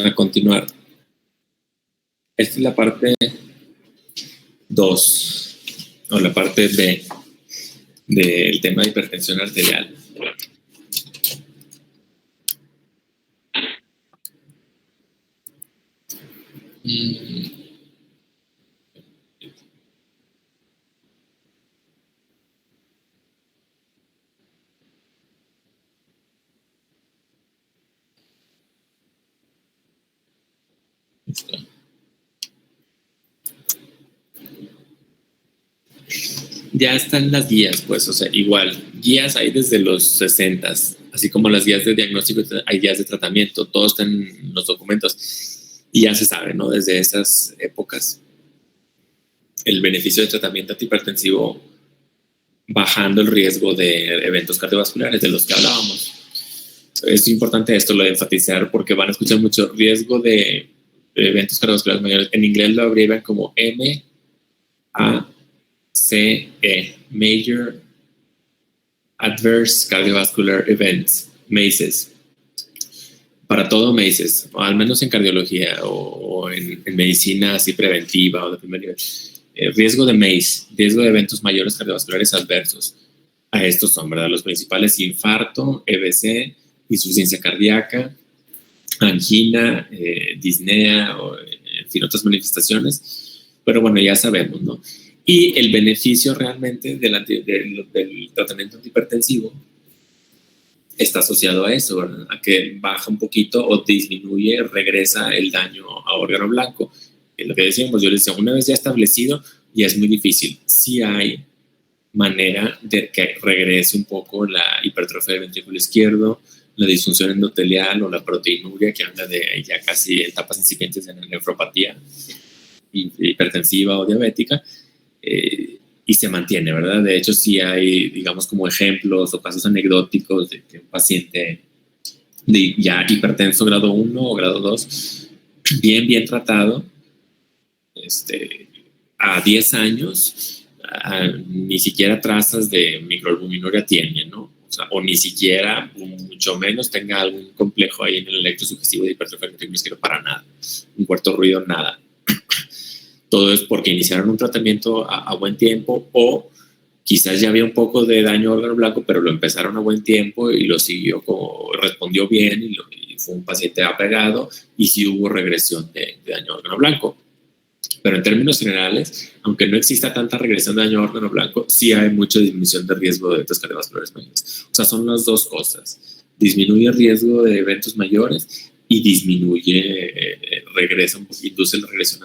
para continuar, esta es la parte 2, o la parte B del tema de hipertensión arterial. Ya están las guías, pues, o sea, igual, guías hay desde los 60, así como las guías de diagnóstico, hay guías de tratamiento, todo está en los documentos y ya se sabe, ¿no? Desde esas épocas, el beneficio del tratamiento antihipertensivo bajando el riesgo de eventos cardiovasculares de los que hablábamos. Es importante esto, lo de enfatizar, porque van a escuchar mucho riesgo de eventos cardiovasculares mayores. En inglés lo abrevian como MACE, Major Adverse Cardiovascular Events, MACES. Para todo MACES, o al menos en cardiología o en medicina así preventiva o de primer nivel. Riesgo de MACE, riesgo de eventos mayores cardiovasculares adversos. A estos son, ¿verdad? Los principales: infarto, EBC, insuficiencia cardíaca, angina, disnea, o, en fin, otras manifestaciones. Pero bueno, ya sabemos, ¿no? Y el beneficio realmente del tratamiento antihipertensivo está asociado a eso, ¿verdad? A que baja un poquito o disminuye, regresa el daño a órgano blanco. Es lo que decíamos, yo les decía, una vez ya establecido, ya es muy difícil. Sí hay manera de que regrese un poco la hipertrofia del ventrículo izquierdo, la disfunción endotelial o la proteinuria, que anda de ya casi etapas incipientes en la nefropatía hipertensiva o diabética, y se mantiene, ¿verdad? De hecho, sí hay, digamos, como ejemplos o casos anecdóticos de que un paciente de ya hipertenso grado 1 o grado 2, bien tratado, a 10 años, ni siquiera trazas de microalbuminuria tiene, ¿no? O sea, o ni siquiera, mucho menos, tenga algún complejo ahí en el electrosugestivo de hipertrofia del ventrículo izquierdo, para nada. Un cuarto ruido, nada. Todo es porque iniciaron un tratamiento a buen tiempo, o quizás ya había un poco de daño a órgano blanco, pero lo empezaron a buen tiempo y lo siguió, respondió bien, y fue un paciente apegado, y sí hubo regresión de daño a órgano blanco. Pero en términos generales, aunque no exista tanta regresión de daño a órgano blanco, sí hay mucha disminución de riesgo de eventos cardiovasculares mayores. O sea, son las dos cosas. Disminuye el riesgo de eventos mayores y disminuye, induce la regresión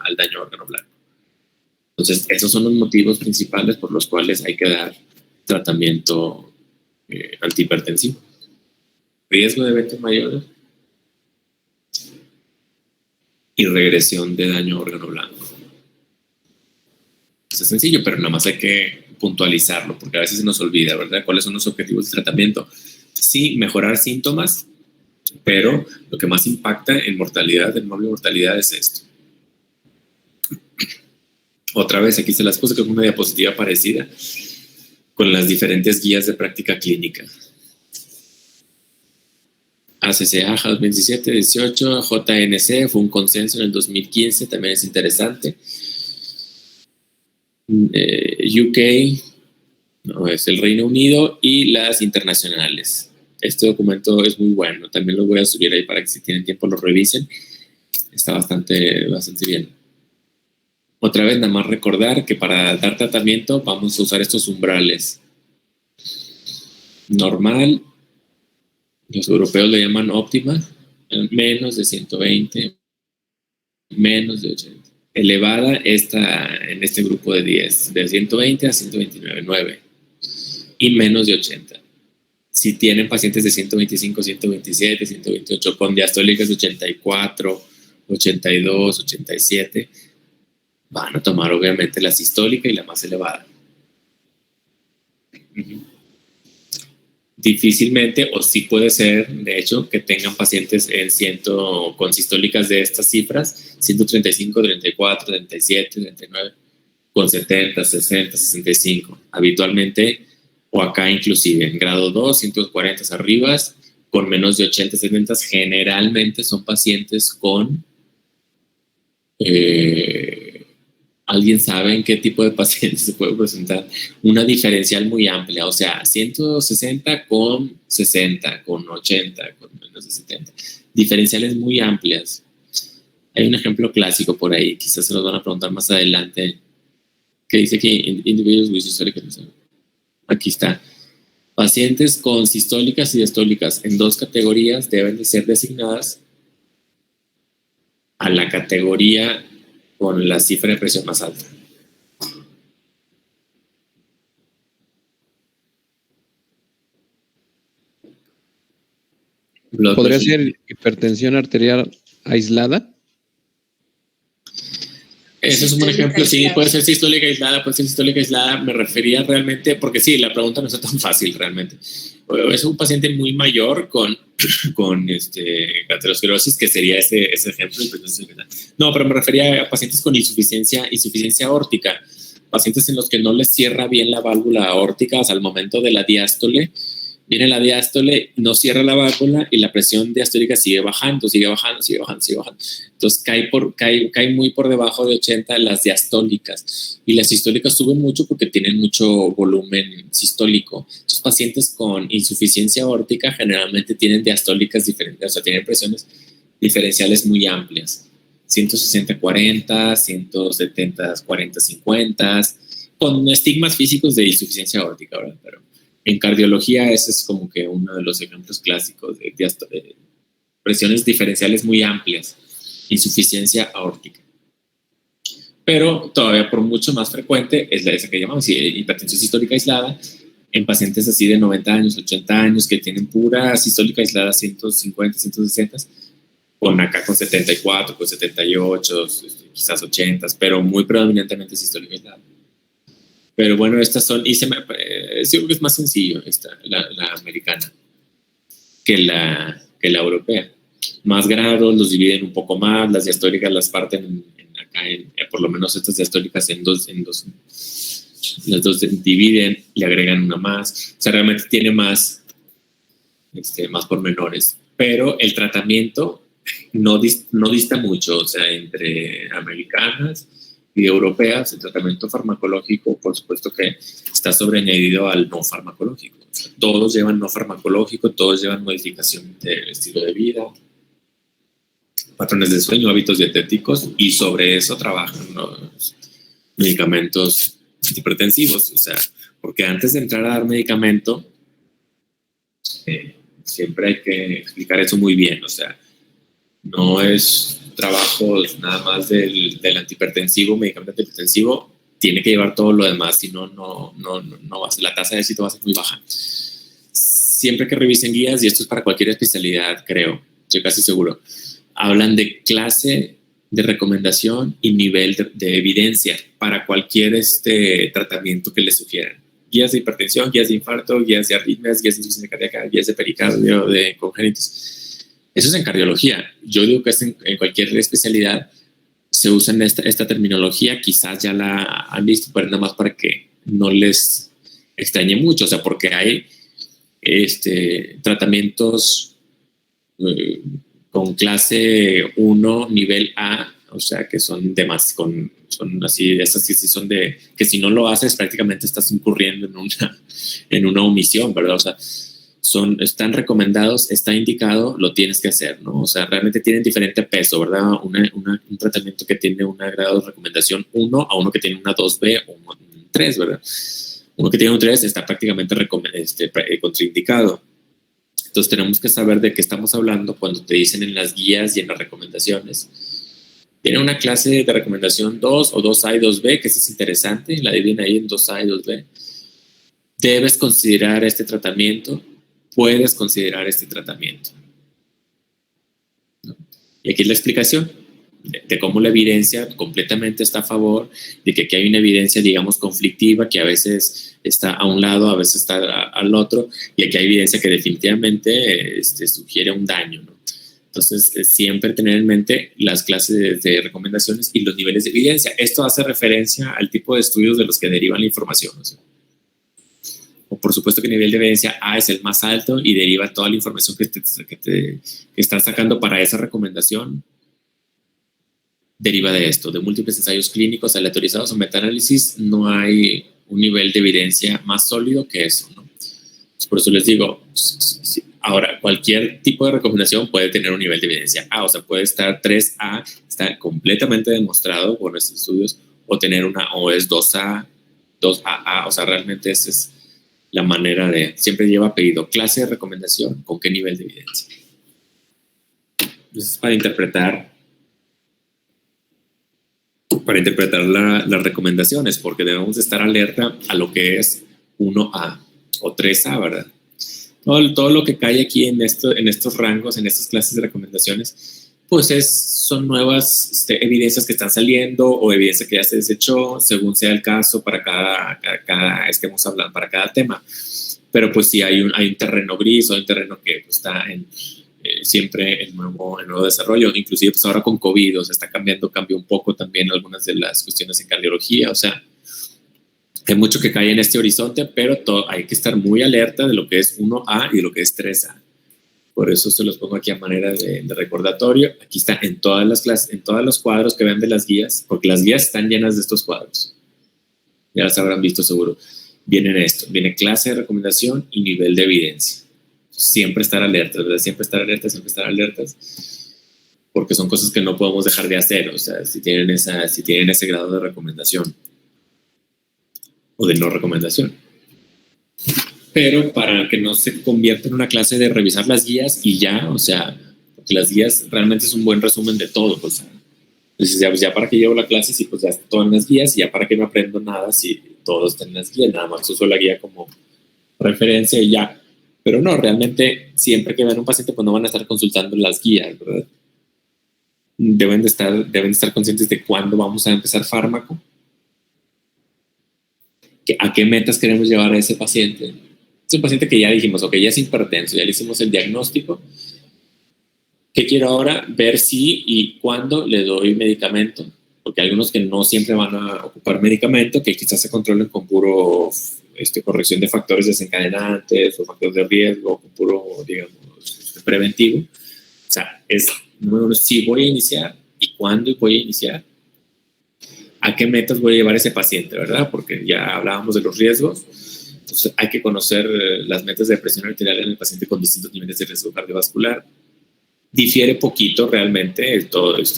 al daño a órgano blanco. Entonces, esos son los motivos principales por los cuales hay que dar tratamiento antihipertensivo. Riesgo de eventos mayores y regresión de daño a órgano blanco. Es sencillo, pero nada más hay que puntualizarlo, porque a veces se nos olvida, ¿verdad? ¿Cuáles son los objetivos de tratamiento? Sí, mejorar síntomas, pero lo que más impacta en mortalidad, en mortalidad, es esto. Otra vez, aquí se las puse con una diapositiva parecida, con las diferentes guías de práctica clínica. ACCA 2017-18, JNC, fue un consenso en el 2015, también es interesante. UK, no, es el Reino Unido, y las internacionales. Este documento es muy bueno, también lo voy a subir ahí para que si tienen tiempo lo revisen. Está bastante bien. Otra vez, nada más recordar que para dar tratamiento vamos a usar estos umbrales. Normal, los europeos le llaman óptima, menos de 120, menos de 80. Elevada está en este grupo de 10, de 120 a 129,9 y menos de 80. Si tienen pacientes de 125, 127, 128 con diastólicas de 84, 82, 87, van a tomar obviamente la sistólica y la más elevada. Difícilmente, o sí puede ser, de hecho, que tengan pacientes con sistólicas de estas cifras, 135, 34, 37, 39, con 70, 60, 65. Habitualmente, o acá inclusive, en grado 2, 140 arriba, con menos de 80, 70, generalmente son pacientes con... ¿alguien sabe en qué tipo de pacientes se puede presentar? Una diferencial muy amplia, o sea, 160 con 60, con 80, con menos de 70. Diferenciales muy amplias. Hay un ejemplo clásico por ahí, quizás se los van a preguntar más adelante, que dice que individuos with systolic. Aquí está. Pacientes con sistólicas y diastólicas en 2 categorías deben de ser designadas a la categoría con la cifra de presión más alta. ¿Podría ser hipertensión arterial aislada? Ese es un buen ejemplo, sí, puede ser sistólica aislada, puede ser sistólica aislada. Me refería realmente, porque sí, la pregunta no está tan fácil realmente. Es un paciente muy mayor con aterosclerosis, que sería ese ejemplo. No, pero me refería a pacientes con insuficiencia aórtica, pacientes en los que no les cierra bien la válvula aórtica, o sea, al momento de la diástole, viene la diástole, no cierra la válvula y la presión diastólica sigue bajando. Entonces cae muy por debajo de 80 las diastólicas, y las sistólicas suben mucho porque tienen mucho volumen sistólico. Estos pacientes con insuficiencia aórtica generalmente tienen diastólicas diferentes, o sea, tienen presiones diferenciales muy amplias. 160-40, 170-40-50, con estigmas físicos de insuficiencia aórtica, ¿verdad? Pero en cardiología ese es como que uno de los ejemplos clásicos de presiones diferenciales muy amplias, insuficiencia aórtica. Pero todavía por mucho más frecuente es esa que llamamos hipertensión sistólica aislada, en pacientes así de 90 años, 80 años, que tienen pura sistólica aislada 150, 160, con acá con 74, con 78, quizás 80, pero muy predominantemente sistólica aislada. Pero bueno, estas son, y seguro que es más sencillo la americana que la europea. Más grados, los dividen un poco más, las diastóricas las parten por lo menos estas diastóricas en dos, las dos dividen, le agregan una más, o sea, realmente tiene más pormenores, pero el tratamiento no dista mucho, o sea, entre americanas y europeas. El tratamiento farmacológico, por supuesto que está sobreañadido al no farmacológico. O sea, todos llevan no farmacológico, todos llevan modificación del estilo de vida, patrones de sueño, hábitos dietéticos, y sobre eso trabajan los medicamentos antihipertensivos. O sea, porque antes de entrar a dar medicamento, siempre hay que explicar eso muy bien. O sea, no es trabajo nada más del antihipertensivo, medicamento antihipertensivo, tiene que llevar todo lo demás, si no la tasa de éxito va a ser muy baja. Siempre que revisen guías, y esto es para cualquier especialidad, creo, estoy casi seguro, hablan de clase de recomendación y nivel de evidencia para cualquier tratamiento que les sugieran. Guías de hipertensión, guías de infarto, guías de arritmias, guías de insuficiencia cardíaca, guías de pericardio, de congénitos. Eso es en cardiología. Yo digo que es en cualquier especialidad se usa esta terminología. Quizás ya la han visto, pero nada más para que no les extrañe mucho. O sea, porque hay tratamientos con clase 1, nivel A, o sea, que son de más, son así, estas que son de, que si no lo haces prácticamente estás incurriendo en una omisión, ¿verdad? O sea, están recomendados, está indicado, lo tienes que hacer, ¿no? O sea, realmente tienen diferente peso, ¿verdad? Un tratamiento que tiene un grado de recomendación 1 a uno que tiene una 2B o un 3, ¿verdad? Uno que tiene un 3 está prácticamente contraindicado. Entonces tenemos que saber de qué estamos hablando cuando te dicen en las guías y en las recomendaciones. Tiene una clase de recomendación 2 o 2A y 2B, que eso es interesante, la dividen ahí en 2A y 2B. Debes considerar este tratamiento, puedes considerar este tratamiento, ¿no? Y aquí es la explicación de cómo la evidencia completamente está a favor, de que aquí hay una evidencia, digamos, conflictiva, que a veces está a un lado, a veces está al otro, y aquí hay evidencia que definitivamente sugiere un daño, ¿no? Entonces, siempre tener en mente las clases de recomendaciones y los niveles de evidencia. Esto hace referencia al tipo de estudios de los que derivan la información, ¿no? Ok. por supuesto que el nivel de evidencia A es el más alto y deriva toda la información que estás sacando para esa recomendación. Deriva de esto, de múltiples ensayos clínicos aleatorizados o metaanálisis. No hay un nivel de evidencia más sólido que eso, ¿no? Por eso les digo, ahora, cualquier tipo de recomendación puede tener un nivel de evidencia A, o sea, puede estar 3A, está completamente demostrado por nuestros estudios, o tener o es 2A, 2AA, o sea, realmente esa es la manera de, siempre lleva apellido, clase de recomendación, con qué nivel de evidencia. Entonces, para interpretar las recomendaciones, porque debemos estar alerta a lo que es 1A o 3A, ¿verdad? Todo lo que cae aquí en estos rangos, en estas clases de recomendaciones, pues son nuevas evidencias que están saliendo o evidencia que ya se desechó, según sea el caso para cada estemos hablando, para cada tema. Pero pues sí hay un terreno gris o un terreno que pues, está siempre en nuevo desarrollo. Inclusive pues ahora con COVID, o sea, cambió un poco también algunas de las cuestiones en cardiología, o sea, hay mucho que cae en este horizonte, pero hay que estar muy alerta de lo que es 1A y de lo que es 3A. Por eso se los pongo aquí a manera de recordatorio. Aquí está en todas las clases, en todos los cuadros que vean de las guías, porque las guías están llenas de estos cuadros. Ya las habrán visto seguro. Viene clase de recomendación y nivel de evidencia. Siempre estar alertas, ¿verdad? Siempre estar alertas, porque son cosas que no podemos dejar de hacer, o sea, si tienen ese grado de recomendación o de no recomendación. Pero para que no se convierta en una clase de revisar las guías y ya, o sea, porque las guías realmente es un buen resumen de todo, o sea, entonces ya para que llevo la clase, sí, pues ya está todo en las guías, y ya para que no aprendo nada, si todo está en las guías, nada más uso la guía como referencia y ya. Pero no, realmente siempre que vean un paciente, pues no van a estar consultando las guías, ¿verdad? Deben de estar conscientes de cuándo vamos a empezar fármaco, a qué metas queremos llevar a ese paciente. Es un paciente que ya dijimos, ok, ya es hipertenso, ya le hicimos el diagnóstico. ¿Qué quiero ahora? Ver si y cuándo le doy medicamento, porque hay algunos que no siempre van a ocupar medicamento, que quizás se controlen con puro corrección de factores desencadenantes o factores de riesgo, con puro, digamos, preventivo. O sea, número uno, si voy a iniciar y cuándo voy a iniciar, a qué metas voy a llevar ese paciente, ¿verdad? Porque ya hablábamos de los riesgos. Entonces hay que conocer las metas de presión arterial en el paciente con distintos niveles de riesgo cardiovascular. Difiere poquito realmente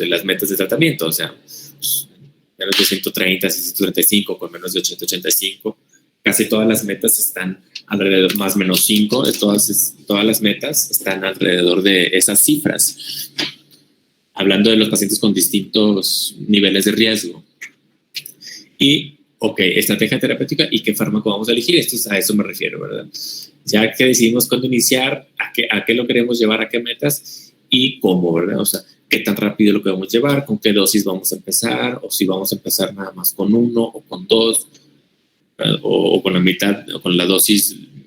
las metas de tratamiento, o sea, pues, menos de 130, 135, con menos de 85. Casi todas las metas están alrededor, más o menos 5, todas las metas están alrededor de esas cifras. Hablando de los pacientes con distintos niveles de riesgo. Y, ok, estrategia terapéutica y qué fármaco vamos a elegir, a eso me refiero, ¿verdad? Ya que decidimos cuándo iniciar, a qué lo queremos llevar, a qué metas y cómo, ¿verdad? O sea, qué tan rápido lo queremos llevar, con qué dosis vamos a empezar, o si vamos a empezar nada más con 1 o con 2, o con la mitad, o con la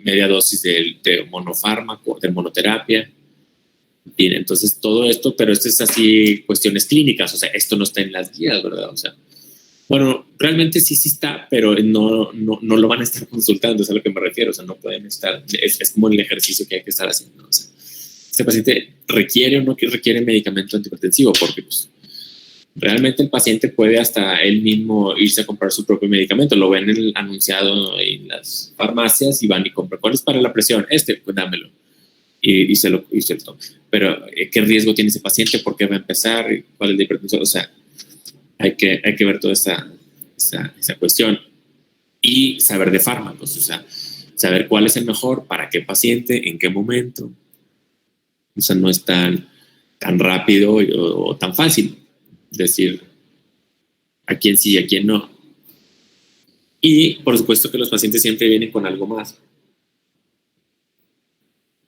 media dosis de monofármaco, de monoterapia. Bien, entonces todo esto, pero esto es así cuestiones clínicas, o sea, esto no está en las guías, ¿verdad? O sea, bueno, realmente sí está, pero no lo van a estar consultando, es a lo que me refiero, o sea, no pueden estar, es como el ejercicio que hay que estar haciendo, o sea, este paciente requiere o no requiere medicamento antihipertensivo, porque pues, realmente el paciente puede hasta él mismo irse a comprar su propio medicamento, lo ven anunciado en las farmacias y van y compran. ¿Cuál es para la presión? Pues dámelo. Y se lo toma. Pero, ¿qué riesgo tiene ese paciente? ¿Por qué va a empezar? ¿Cuál es la hipertensión? O sea, hay que ver toda esa cuestión y saber de fármacos, o sea, saber cuál es el mejor, para qué paciente, en qué momento. O sea, no es tan rápido o tan fácil decir a quién sí y a quién no. Y por supuesto que los pacientes siempre vienen con algo más.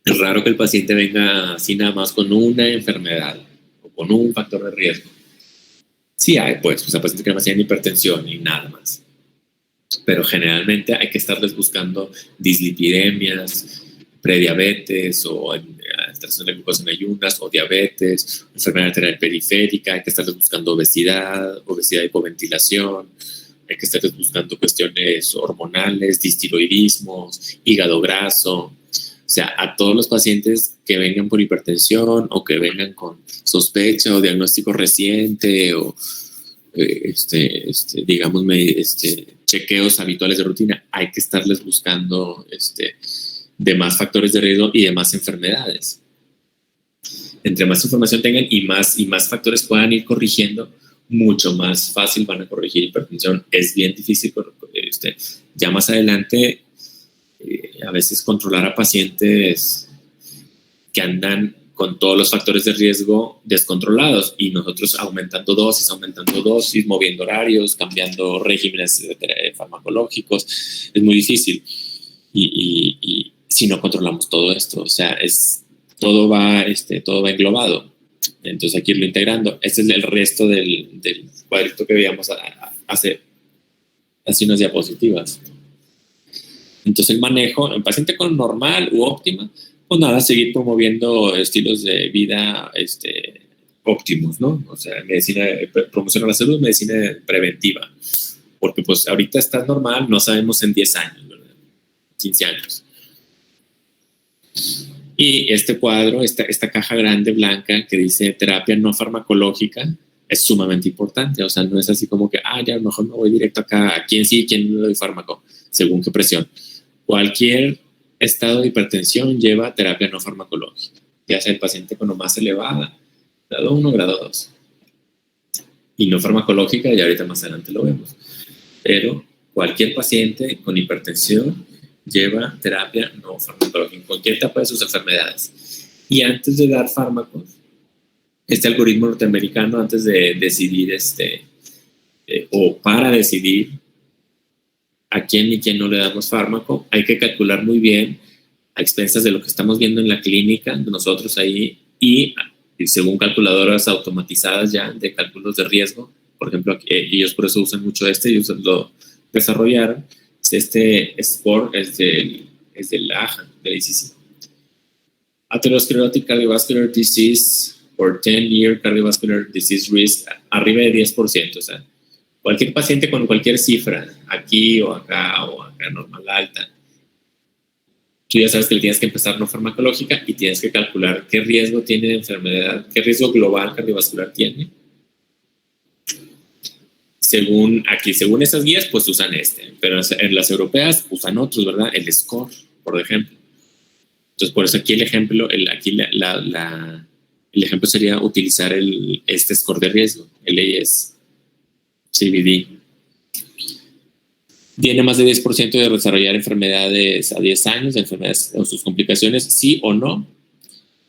Es raro que el paciente venga así nada más con una enfermedad o con un factor de riesgo. Sí hay, pues, o sea, pacientes que nada más tienen hipertensión y nada más. Pero generalmente hay que estarles buscando dislipidemias, prediabetes o alteración de glucosa en ayunas o diabetes, enfermedad arterial periférica, hay que estarles buscando obesidad, hipoventilación, hay que estar buscando cuestiones hormonales, distiroidismos, hígado graso. O sea, a todos los pacientes que vengan por hipertensión o que vengan con sospecha o diagnóstico reciente o digamos, chequeos habituales de rutina, hay que estarles buscando demás factores de riesgo y demás enfermedades. Entre más información tengan y más factores puedan ir corrigiendo, mucho más fácil van a corregir hipertensión. Es bien difícil, ya más adelante, a veces controlar a pacientes que andan con todos los factores de riesgo descontrolados y nosotros aumentando dosis, moviendo horarios, cambiando regímenes farmacológicos, es muy difícil. Y si no controlamos todo esto, o sea, todo va englobado. Entonces hay que irlo integrando. Este es el resto del cuadrito que veíamos hace unas diapositivas. Entonces el manejo en paciente con normal u óptima, pues nada, seguir promoviendo estilos de vida óptimos, ¿no? O sea, promoción a la salud, medicina preventiva. Porque pues ahorita está normal, no sabemos en 10 años, ¿verdad? 15 años. Y este cuadro, esta caja grande blanca que dice terapia no farmacológica, es sumamente importante. O sea, no es así como que, ya a lo mejor no voy directo acá, a quién sí, quién no le doy fármaco, según qué presión. Cualquier estado de hipertensión lleva terapia no farmacológica, ya sea el paciente con más elevada, grado 1, grado 2. Y no farmacológica, y ahorita más adelante lo vemos. Pero cualquier paciente con hipertensión lleva terapia no farmacológica en cualquier etapa de sus enfermedades. Y antes de dar fármacos, este algoritmo norteamericano, antes de decidir o para decidir a quién y quién no le damos fármaco, hay que calcular muy bien a expensas de lo que estamos viendo en la clínica, de nosotros ahí, y según calculadoras automatizadas ya de cálculos de riesgo. Por ejemplo, ellos por eso usan mucho ellos lo desarrollaron. Este score es del AHA, del ICC. Atherosclerotic Cardiovascular Disease or 10-year Cardiovascular Disease Risk, arriba de 10%. O sea, cualquier paciente con cualquier cifra, aquí o acá normal alta, tú ya sabes que le tienes que empezar no farmacológica y tienes que calcular qué riesgo tiene de enfermedad, qué riesgo global cardiovascular tiene. Según esas guías, pues usan pero en las europeas usan otros, ¿verdad? El score, por ejemplo. Entonces, por eso aquí el ejemplo, el ejemplo sería utilizar este score de riesgo, el AS CVD. Tiene más de 10% de desarrollar enfermedades a 10 años, de enfermedades o sus complicaciones, sí o no.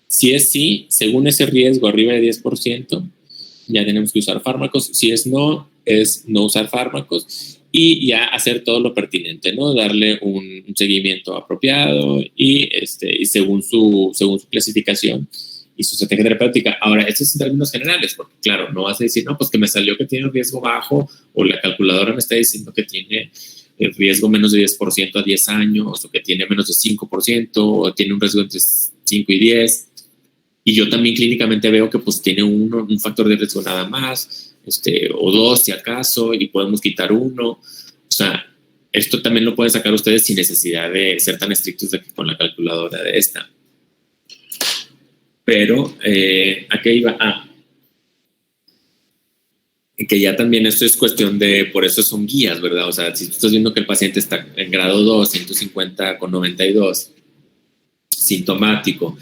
Si es sí, según ese riesgo arriba de 10%, ya tenemos que usar fármacos. Si es no usar fármacos y ya hacer todo lo pertinente, ¿no? Darle un seguimiento apropiado y según su clasificación y su estrategia terapéutica. Ahora, esto es en términos generales, porque claro, no vas a decir, no, pues que me salió que tiene un riesgo bajo o la calculadora me está diciendo que tiene el riesgo menos de 10% a 10 años o que tiene menos de 5% o tiene un riesgo entre 5 y 10. Y yo también clínicamente veo que pues tiene un factor de riesgo nada más, o 2 si acaso, y podemos quitar 1. O sea, esto también lo pueden sacar ustedes sin necesidad de ser tan estrictos con la calculadora de esta. Pero, ¿a qué iba? Que ya también esto es cuestión por eso son guías, ¿verdad? O sea, si tú estás viendo que el paciente está en grado 2, 150 con 92, sintomático,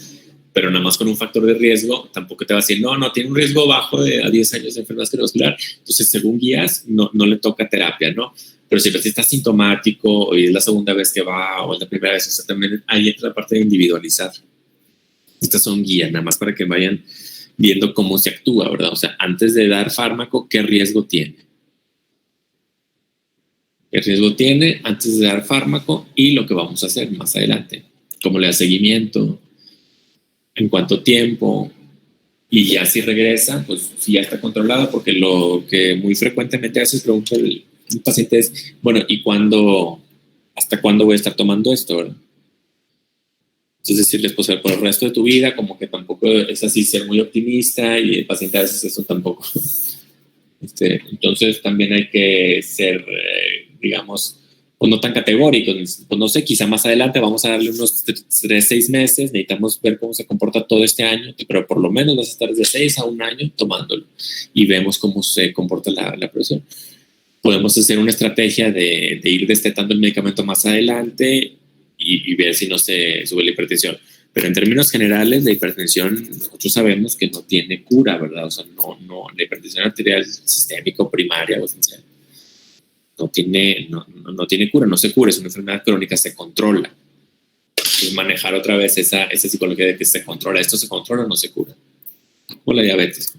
pero nada más con un factor de riesgo, tampoco te va a decir, no, tiene un riesgo bajo a 10 años de enfermedad cardiovascular. Entonces, según guías, no le toca terapia, ¿no? Pero si el paciente está sintomático, o es la segunda vez que va, o es la primera vez, o sea, también ahí entra la parte de individualizar. Estas son guías, nada más para que vayan viendo cómo se actúa, ¿verdad? O sea, antes de dar fármaco, ¿qué riesgo tiene? ¿Qué riesgo tiene antes de dar fármaco? Y lo que vamos a hacer más adelante, cómo le da seguimiento, en cuánto tiempo, y ya si regresa, pues si ya está controlado, porque lo que muy frecuentemente hace es preguntar el paciente es, bueno, ¿y hasta cuándo voy a estar tomando esto, verdad? Entonces decirles, pues por el resto de tu vida, como que tampoco es así ser muy optimista, y el paciente a veces eso tampoco Entonces también hay que ser, digamos, pues no tan categóricos. Pues no sé, quizá más adelante vamos a darle unos 6 meses, necesitamos ver cómo se comporta todo este año, pero por lo menos vas a estar de 6 a 1 año tomándolo y vemos cómo se comporta la presión. Podemos hacer una estrategia de ir destetando el medicamento más adelante y ver si no se sube la hipertensión. Pero en términos generales, la hipertensión, nosotros sabemos que no tiene cura, ¿verdad? O sea, no, la hipertensión arterial sistémica o primaria o esencial no tiene cura, no se cura, es una enfermedad crónica, se controla. Es manejar otra vez esa psicología de que se controla, esto se controla, no se cura. O la diabetes.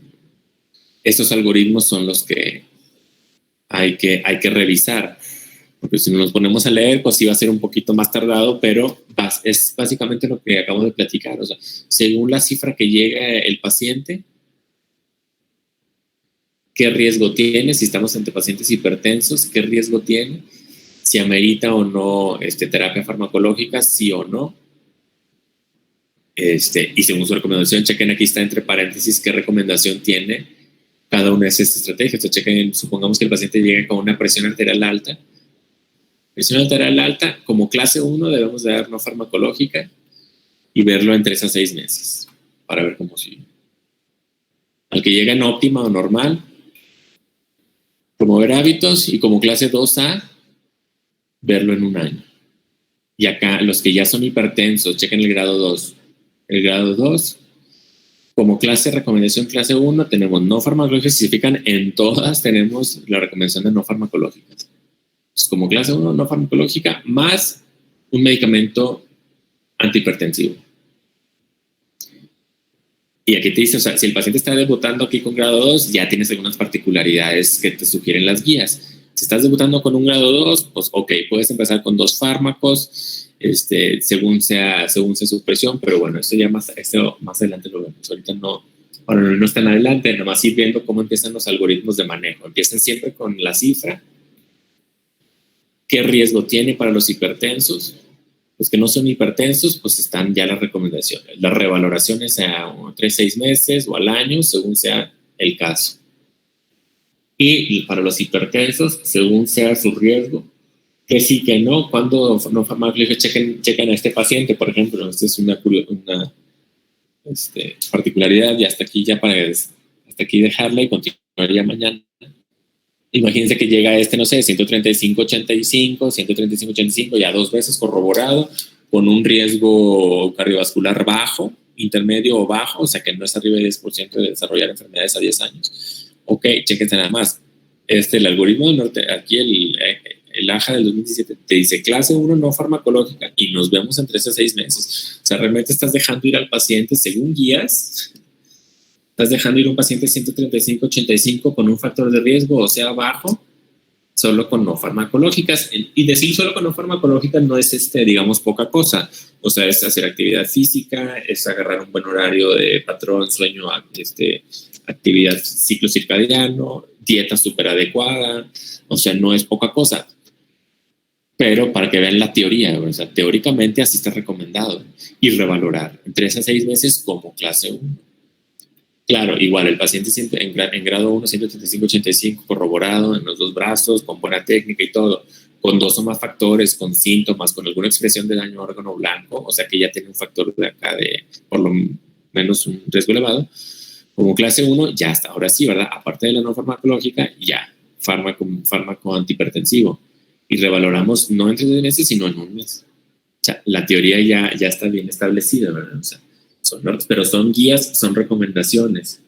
Estos algoritmos son los que hay que revisar. Porque si nos ponemos a leer, pues sí va a ser un poquito más tardado, pero es básicamente lo que acabo de platicar. O sea, según la cifra que llega el paciente, qué riesgo tiene, si estamos ante pacientes hipertensos, qué riesgo tiene, si amerita o no terapia farmacológica, sí o no. Y según su recomendación, chequen aquí está entre paréntesis qué recomendación tiene cada una de estas estrategias. Entonces, chequen, supongamos que el paciente llega con una presión arterial alta. Presión arterial alta, como clase 1 debemos de dar no farmacológica y verlo en 3 a 6 meses para ver cómo sigue. Al que llega en óptima o normal, promover hábitos, y como clase 2A, verlo en 1 año. Y acá, los que ya son hipertensos, chequen el grado 2. El grado 2, como clase, recomendación clase 1, tenemos no farmacológicas, significan en todas tenemos la recomendación de no farmacológicas. Pues como clase 1, no farmacológica, más un medicamento antihipertensivo. Y aquí te dice, o sea, si el paciente está debutando aquí con grado 2, ya tienes algunas particularidades que te sugieren las guías. Si estás debutando con un grado 2, pues ok, puedes empezar con 2 fármacos, según sea su presión, pero bueno, eso ya más adelante lo vemos. Ahorita no están adelante, nomás ir viendo cómo empiezan los algoritmos de manejo. Empiezan siempre con la cifra, qué riesgo tiene para los hipertensos. Los que no son hipertensos, pues están ya las recomendaciones. Las revaloraciones a 3, 6 meses o al año, según sea el caso. Y para los hipertensos, según sea su riesgo, que sí, que no, cuando no farmacológicos chequen a este paciente, por ejemplo. Esta es una particularidad, y hasta aquí dejarla y continuar ya mañana. Imagínense que llega no sé, 135-85, ya 2 veces corroborado, con un riesgo cardiovascular bajo, intermedio o bajo, o sea que no es arriba del 10% de desarrollar enfermedades a 10 años. Ok, chéquense nada más. El algoritmo del norte, aquí el AJA del 2017 te dice clase 1 no farmacológica y nos vemos en 3 a 6 meses. O sea, realmente estás dejando ir al paciente según guías. Estás dejando ir un paciente 135-85 con un factor de riesgo, o sea, bajo, solo con no farmacológicas. Y decir solo con no farmacológicas no es, digamos, poca cosa. O sea, es hacer actividad física, es agarrar un buen horario de patrón, sueño, actividad, ciclo circadiano, dieta súper adecuada. O sea, no es poca cosa. Pero para que vean la teoría, o sea, teóricamente así está recomendado. Y revalorar en 3 a 6 meses como clase 1. Claro, igual el paciente siempre en grado 1, 135-85, corroborado en los 2 brazos, con buena técnica y todo, con 2 o más factores, con síntomas, con alguna expresión de daño a órgano blanco, o sea que ya tiene un factor de acá de por lo menos un riesgo elevado. Como clase 1, ya está, ahora sí, ¿verdad? Aparte de la no farmacológica, ya, fármaco antihipertensivo. Y revaloramos no en 3 meses, sino en 1 mes. O sea, la teoría ya está bien establecida, ¿verdad? O sea, pero son guías, son recomendaciones.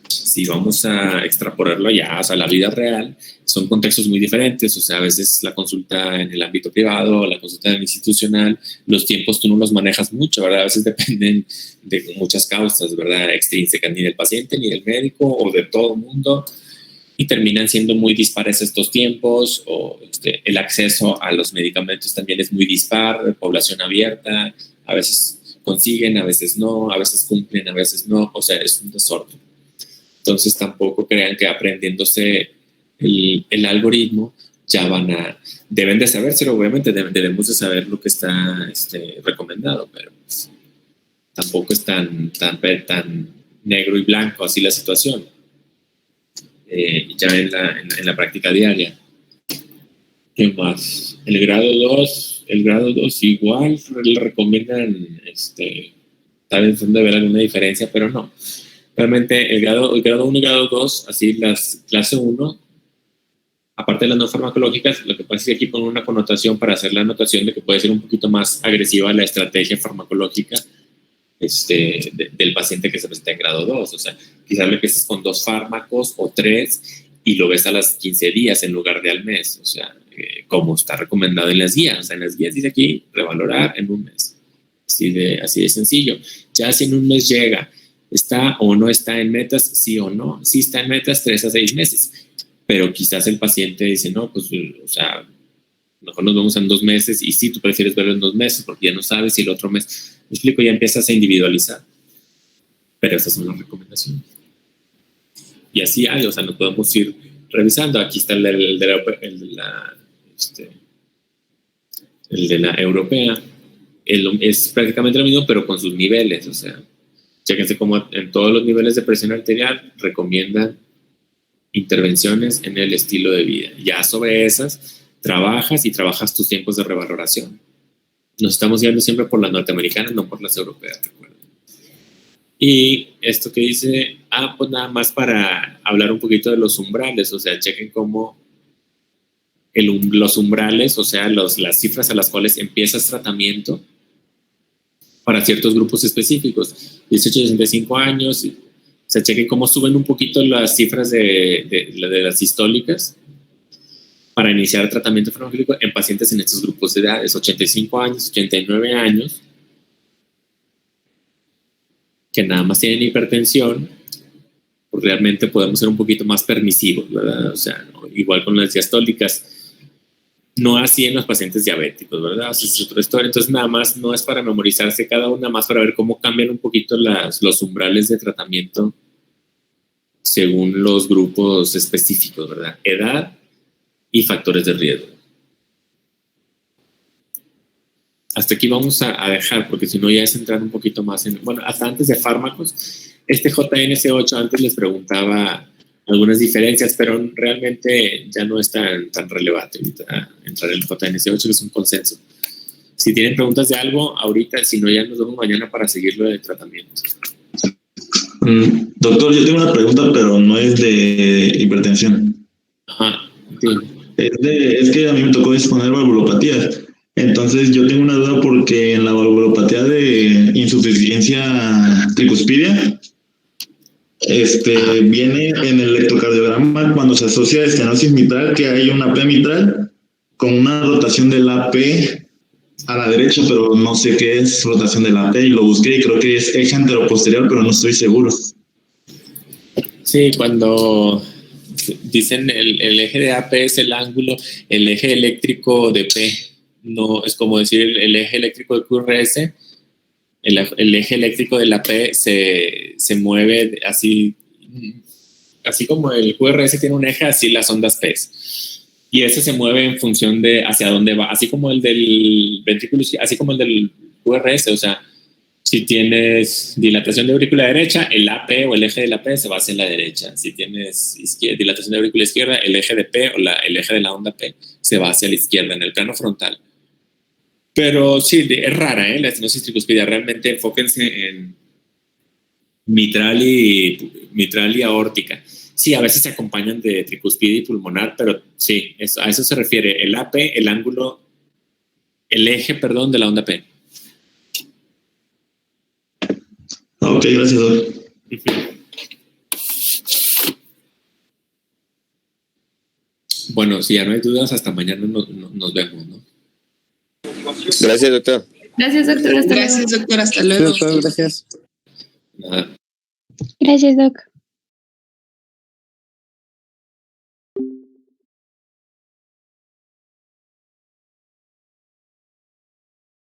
Si vamos a extrapolarlo ya, o sea, la vida real, son contextos muy diferentes. O sea, a veces la consulta en el ámbito privado, la consulta en el institucional, los tiempos tú no los manejas mucho, ¿verdad? A veces dependen de muchas causas, ¿verdad? Extrínsecas, ni del paciente, ni del médico, o de todo el mundo, y terminan siendo muy dispares estos tiempos, o el acceso a los medicamentos también es muy dispar, población abierta, a veces consiguen, a veces no, a veces cumplen, a veces no, o sea, es un desorden. Entonces tampoco crean que aprendiéndose el algoritmo ya deben de sabérselo, obviamente debemos de saber lo que está recomendado, pero pues, tampoco es tan negro y blanco así la situación. ya en la práctica diaria. ¿Qué más? El grado 2 igual le recomiendan, tal vez de ver alguna diferencia, pero no. Realmente el grado 1 y grado 2, así las clase 1, aparte de las no farmacológicas, lo que pasa es que aquí ponen una connotación para hacer la anotación de que puede ser un poquito más agresiva la estrategia farmacológica del paciente que se presenta en grado 2. O sea, quizás lo empieces con 2 fármacos o 3 y lo ves a las 15 días en lugar de al mes. O sea, como está recomendado en las guías. O sea, en las guías dice aquí revalorar en un mes. Así de sencillo. Ya si en un mes llega, está o no está en metas, sí o no. Si está en metas, 3 a 6 meses. Pero quizás el paciente dice, no, pues, o sea, mejor nos vemos en 2 meses, y sí, tú prefieres verlo en 2 meses porque ya no sabes si el otro mes, me explico, ya empiezas a individualizar. Pero esas son las recomendaciones. Y así hay, o sea, nos podemos ir revisando. Aquí está el de la europea. Es prácticamente lo mismo, pero con sus niveles. O sea, chéquense cómo en todos los niveles de presión arterial recomiendan intervenciones en el estilo de vida. Ya sobre esas trabajas tus tiempos de revaloración. Nos estamos guiando siempre por las norteamericanas, no por las europeas, recuerden. Y esto que dice, pues nada más para hablar un poquito de los umbrales. O sea, chequen cómo los umbrales, o sea, las cifras a las cuales empiezas tratamiento para ciertos grupos específicos, 18 a 65 años. O sea, chequen cómo suben un poquito las cifras de las sistólicas para iniciar tratamiento farmacológico en pacientes en estos grupos de edades, 85 años, 89 años, que nada más tienen hipertensión. Pues realmente podemos ser un poquito más permisivos, ¿verdad? O sea, ¿no? Igual con las diastólicas, no así en los pacientes diabéticos, ¿verdad? O sea, es otra historia. Entonces, nada más no es para memorizarse cada una, más para ver cómo cambian un poquito los umbrales de tratamiento según los grupos específicos, ¿verdad? Edad y factores de riesgo. Hasta aquí vamos a dejar, porque si no ya es entrar un poquito más en... Bueno, hasta antes de fármacos, JNS8 antes les preguntaba algunas diferencias, pero realmente ya no es tan relevante entrar en el JNS8, que es un consenso. Si tienen preguntas de algo, ahorita, si no, ya nos vemos mañana para seguirlo de tratamiento. Doctor, yo tengo una pregunta, pero no es de hipertensión. Ajá, entiendo. Es que a mí me tocó exponer valvulopatía. Entonces yo tengo una duda porque en la valvulopatía de insuficiencia tricuspidia, viene en el electrocardiograma cuando se asocia a estenosis mitral que hay una P mitral con una rotación del AP a la derecha, pero no sé qué es rotación del AP y lo busqué y creo que es eje anteroposterior, pero no estoy seguro. Sí, cuando dicen el eje de AP es el ángulo, el eje eléctrico de P, no es como decir el eje eléctrico de QRS, el eje eléctrico de la P se mueve así como el QRS tiene un eje, así las ondas P. Y ese se mueve en función de hacia dónde va, así como el del ventrículo, así como el del QRS. O sea, si tienes dilatación de aurícula derecha, el AP o el eje de la P se va hacia la derecha. Si tienes dilatación de aurícula izquierda, el eje de P o el eje de la onda P se va hacia la izquierda, en el plano frontal. Pero sí, es rara, la estenosis tricuspidia. Realmente enfóquense en mitral y aórtica. Sí, a veces se acompañan de tricuspidia y pulmonar, pero sí, a eso se refiere el AP, el eje, de la onda P. Ok, gracias, doctor. Bueno, si ya no hay dudas, hasta mañana nos vemos, ¿no? Gracias, doctor. Gracias, doctor. Hasta luego. Gracias, doctor. Hasta luego. Gracias. Nada. Gracias, Doc.